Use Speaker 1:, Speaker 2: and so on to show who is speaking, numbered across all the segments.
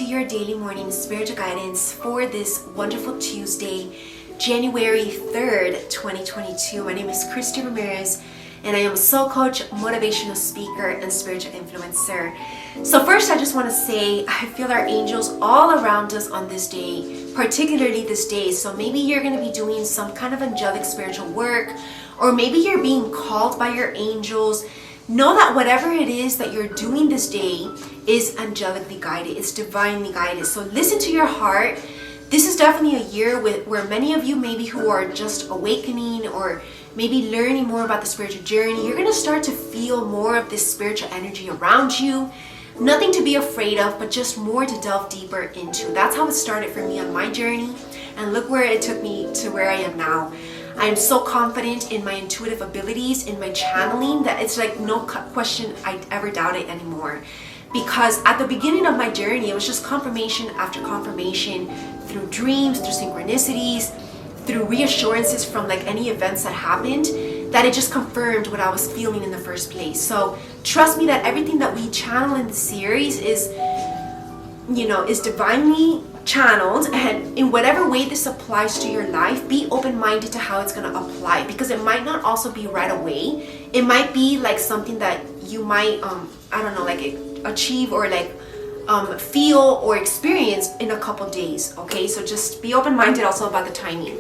Speaker 1: to your daily morning spiritual guidance for this wonderful Tuesday, January 3rd, 2022. My name is Christie Ramirez, and I am a soul coach, motivational speaker, and spiritual influencer. So first, I just want to say I feel our angels all around us on this day, particularly this day. So maybe you're going to be doing some kind of angelic spiritual work, or maybe you're being called by your angels. Know that whatever it is that you're doing this day is angelically guided. It's divinely guided. So listen to your heart. This is definitely a year where many of you maybe who are just awakening or maybe learning more about the spiritual journey, you're going to start to feel more of this spiritual energy around you. Nothing to be afraid of, but just more to delve deeper into. That's how it started for me on my journey. And look where it took me to where I am now. I am so confident in my intuitive abilities, in my channeling, that it's like no question I'd ever doubt it anymore. Because at the beginning of my journey, it was just confirmation after confirmation through dreams, through synchronicities, through reassurances from like any events that happened, that it just confirmed what I was feeling in the first place. So trust me that everything that we channel in the series is divinely channeled, and in whatever way this applies to your life, be open-minded to how it's going to apply, because it might not also be right away. It might be like something that you might achieve or feel or experience in a couple days. Okay, so just be open-minded also about the timing.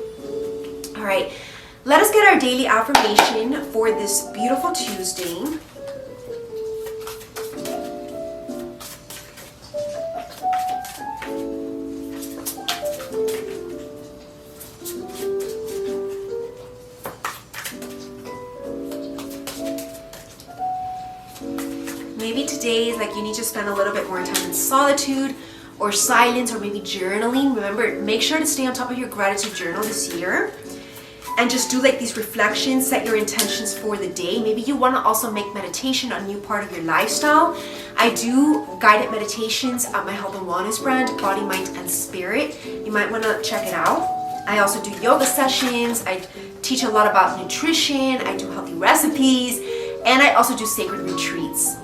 Speaker 1: All right, let us get our daily affirmation for this beautiful Tuesday. Maybe today is like you need to spend a little bit more time in solitude or silence, or maybe journaling. Remember, make sure to stay on top of your gratitude journal this year and just do like these reflections, set your intentions for the day. Maybe you want to also make meditation a new part of your lifestyle. I do guided meditations at my health and wellness brand, Body, Mind, and Spirit. You might want to check it out. I also do yoga sessions. I teach a lot about nutrition. I do healthy recipes, and I also do sacred retreats.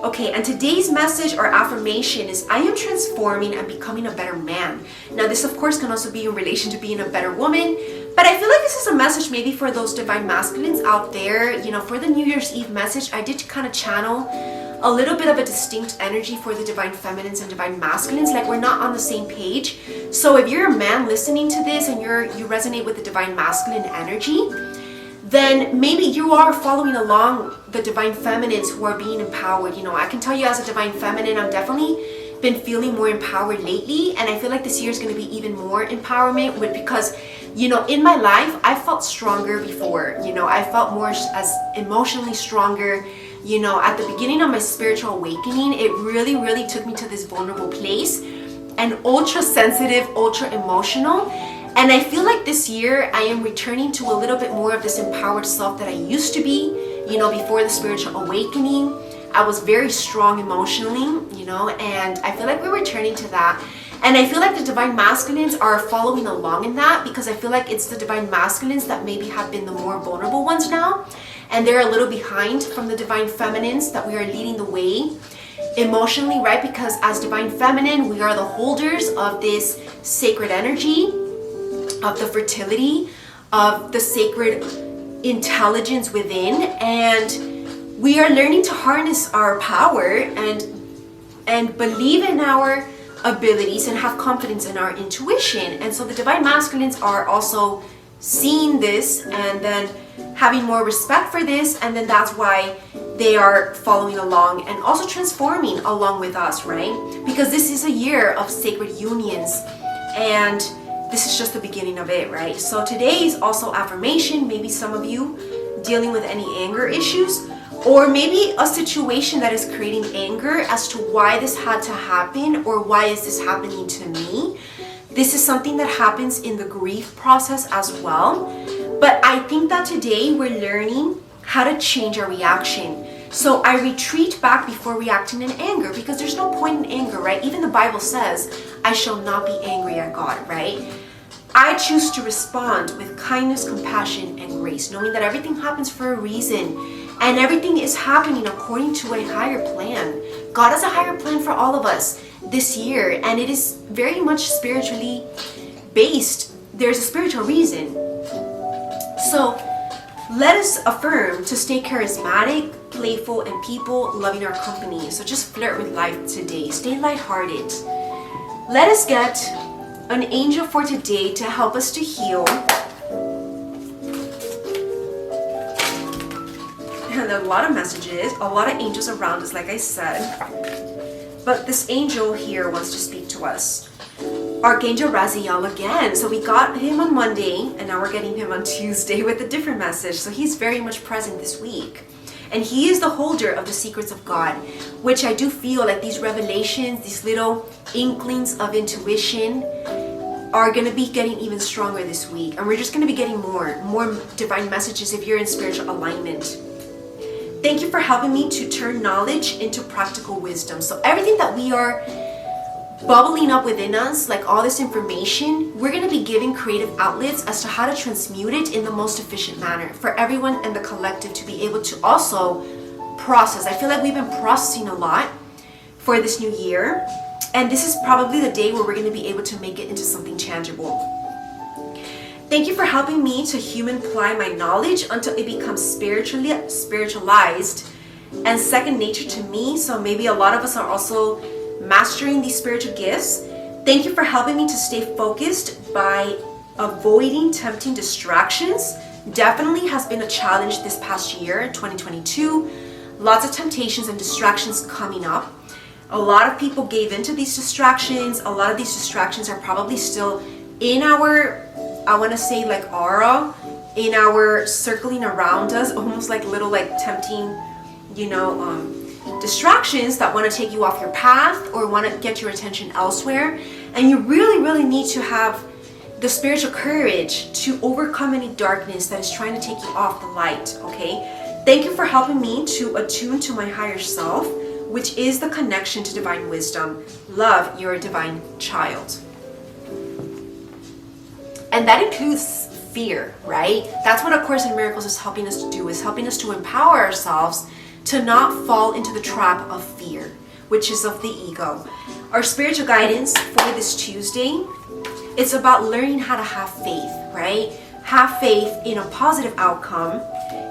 Speaker 1: Okay, and today's message or affirmation is I am transforming and becoming a better man. Now this of course can also be in relation to being a better woman, but I feel like this is a message maybe for those divine masculines out there. For the New Year's Eve message, I did kind of channel a little bit of a distinct energy for the divine feminines and divine masculines, like we're not on the same page. So if you're a man listening to this and you resonate with the divine masculine energy, then maybe you are following along the divine feminines who are being empowered. I can tell you as a divine feminine, I've definitely been feeling more empowered lately, and I feel like this year is going to be even more empowerment because in my life I felt stronger before. I felt more as emotionally stronger. At the beginning of my spiritual awakening, it really took me to this vulnerable place and ultra sensitive, ultra emotional. And I feel like this year I am returning to a little bit more of this empowered self that I used to be. Before the spiritual awakening, I was very strong emotionally, and I feel like we're returning to that. And I feel like the divine masculines are following along in that, because I feel like it's the divine masculines that maybe have been the more vulnerable ones now. And they're a little behind from the divine feminines that we are leading the way emotionally, right? Because as divine feminine, we are the holders of this sacred energy, of the fertility, of the sacred intelligence within, and we are learning to harness our power and believe in our abilities and have confidence in our intuition. And so the divine masculines are also seeing this and then having more respect for this, and then that's why they are following along and also transforming along with us, right? Because this is a year of sacred unions, and this is just the beginning of it, right? So today is also affirmation. Maybe some of you dealing with any anger issues, or maybe a situation that is creating anger as to why this had to happen, or why is this happening to me. This is something that happens in the grief process as well. But I think that today we're learning how to change our reaction. So I retreat back before reacting in anger, because there's no point in anger, right? Even the Bible says, I shall not be angry at God, right? I choose to respond with kindness, compassion, and grace, knowing that everything happens for a reason and everything is happening according to a higher plan. God has a higher plan for all of us. this year, and it is very much spiritually based. There's a spiritual reason. So let us affirm to stay charismatic, playful, and people loving our company. So just flirt with life today. Stay lighthearted. Let us get an angel for today to help us to heal. And a lot of messages, a lot of angels around us, like I said. But this angel here wants to speak to us. Archangel Raziel again. So we got him on Monday, and now we're getting him on Tuesday with a different message. So he's very much present this week. And he is the holder of the secrets of God, which I do feel like these revelations, these little inklings of intuition are going to be getting even stronger this week. And we're just going to be getting more divine messages if you're in spiritual alignment. Thank you for helping me to turn knowledge into practical wisdom. So everything that we are bubbling up within us, like all this information, we're going to be giving creative outlets as to how to transmute it in the most efficient manner for everyone and the collective to be able to also process. I feel like we've been processing a lot for this new year, and this is probably the day where we're going to be able to make it into something tangible. Thank you for helping me to human-ply my knowledge until it becomes spiritualized and second nature to me. So maybe a lot of us are also mastering these spiritual gifts. Thank you for helping me to stay focused by avoiding tempting distractions. Definitely has been a challenge this past year, 2022. Lots of temptations and distractions coming up. A lot of people gave into these distractions. A lot of these distractions are probably still in our, I want to say like aura, in our circling around us, almost like little like tempting, distractions that want to take you off your path or want to get your attention elsewhere. And you really, really need to have the spiritual courage to overcome any darkness that is trying to take you off the light, okay? Thank you for helping me to attune to my higher self, which is the connection to divine wisdom. Love, you're a divine child. And that includes fear, right? That's what A Course in Miracles is helping us to do, is helping us to empower ourselves to not fall into the trap of fear, which is of the ego. Our spiritual guidance for this Tuesday, it's about learning how to have faith, right? Have faith in a positive outcome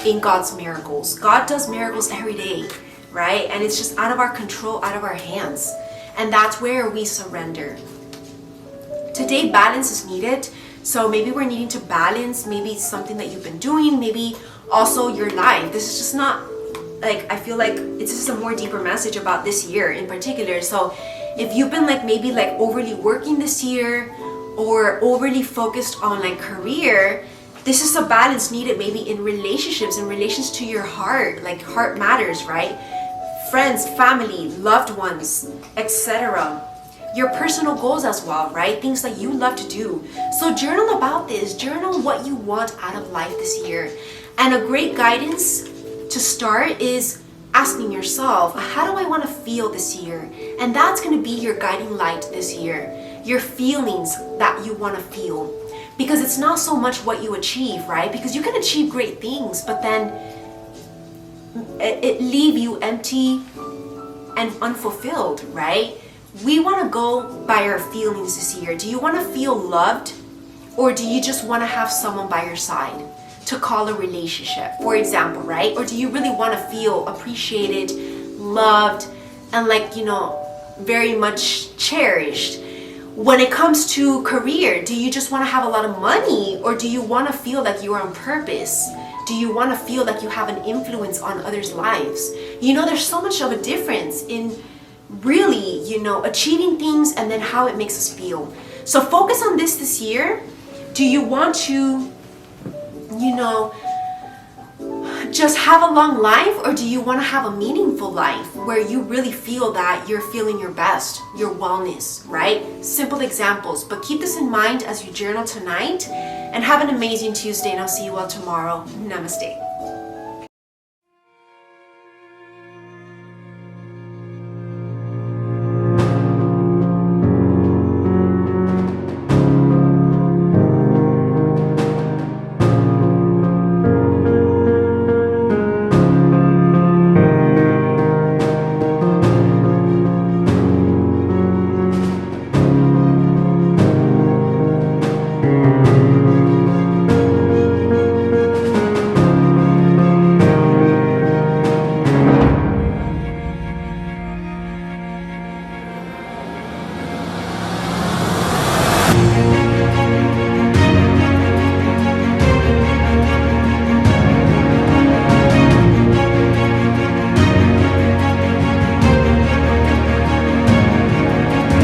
Speaker 1: in God's miracles. God does miracles every day, right? And it's just out of our control, out of our hands. And that's where we surrender. Today, balance is needed. So maybe we're needing to balance maybe something that you've been doing, maybe also your life. This is just not, like, I feel like it's just a more deeper message about this year in particular. So if you've been like maybe like overly working this year or overly focused on like career, this is a balance needed maybe in relationships, in relations to your heart. Like heart matters, right? Friends, family, loved ones, etc. Your personal goals as well, right? Things that you love to do. So journal about this. Journal what you want out of life this year. And a great guidance to start is asking yourself, how do I want to feel this year? And that's going to be your guiding light this year. Your feelings that you want to feel. Because it's not so much what you achieve, right? Because you can achieve great things, but then it leave you empty and unfulfilled, right? We want to go by our feelings this year. Do you want to feel loved? Or do you just want to have someone by your side to call a relationship, for example, right? Or do you really want to feel appreciated, loved, and like, very much cherished? When it comes to career, do you just want to have a lot of money? Or do you want to feel like you are on purpose? Do you want to feel like you have an influence on others' lives? There's so much of a difference in really, achieving things and then how it makes us feel. So focus on this year. Do you want to, just have a long life, or do you want to have a meaningful life where you really feel that you're feeling your best, your wellness, right? Simple examples, but keep this in mind as you journal tonight, and have an amazing Tuesday, and I'll see you all tomorrow. Namaste.